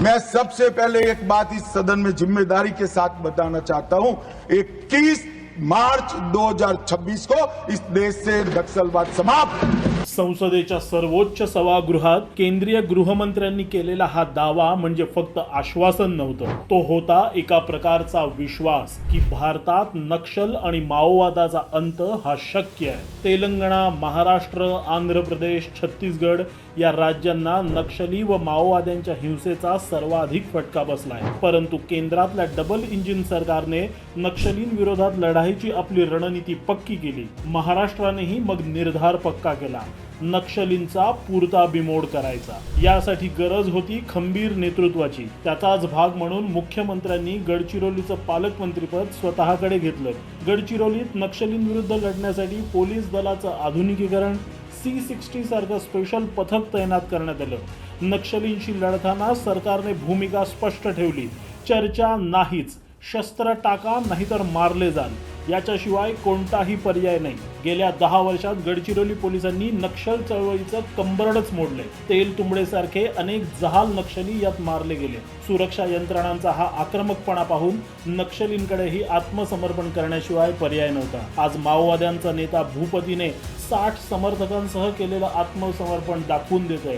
मैं सबसे पहले एक बात इस सदन में जिम्मेदारी के साथ बताना चाहता हूं, 21 मार्च 2026 को इस देश से नक्सलवाद समाप्त। संसदेच्या सर्वोच्च सभागृहात केंद्रीय गृहमंत्र्यांनी केलेला हा दावा म्हणजे फक्त आश्वासन नव्हतं, तो होता एका प्रकारचा विश्वास की भारतात नक्षल आणि माओवादाचा अंत हा शक्य आहे। तेलंगणा, महाराष्ट्र, आंध्र प्रदेश, छत्तीसगड या राज्यांना नक्षली व माओवाद्यांच्या हिंसेचा सर्वाधिक फटका बसलाय, परंतु केंद्रातल्या डबल इंजिन सरकारने नक्षलींविरोधात लढाईची आपली रणनीती पक्की केली। महाराष्ट्रानेही मग निर्धार पक्का केला, नक्षलींचा पुरता बिमोड करायचा। यासाठी गरज होती खंबीर नेतृत्वाची। त्याचाच भाग म्हणून मुख्यमंत्र्यांनी गडचिरोलीचं पालकमंत्रीपद स्वतःकडे घेतलं। गडचिरोलीत नक्षलींविरुद्ध लढण्यासाठी पोलीस दलाचं आधुनिकीकरण, C60 सारखं स्पेशल पथक तैनात करण्यात आलं। नक्षलींशी लढताना सरकारने भूमिका स्पष्ट ठेवली, चर्चा नाहीच, शस्त्र टाका नाहीतर मारले जाल, याच्याशिवाय कोणताही पर्याय नाही। गेल्या 10 वर्षात गडचिरोली पोलिसांनी नक्षल चळवळीचं कंबरडच मोडले। तेल तुंबडेसारखे अनेक जहाल नक्षली यात मारले गेले। सुरक्षा यंत्रणांचा हा आक्रमकपणा पाहून नक्षलींकडेही आत्मसमर्पण करण्याशिवाय पर्याय नव्हता। आज माओवाद्यांचा नेता भूपतीने 60 समर्थकांसह केलेलं आत्मसमर्पण दाखवून देतोय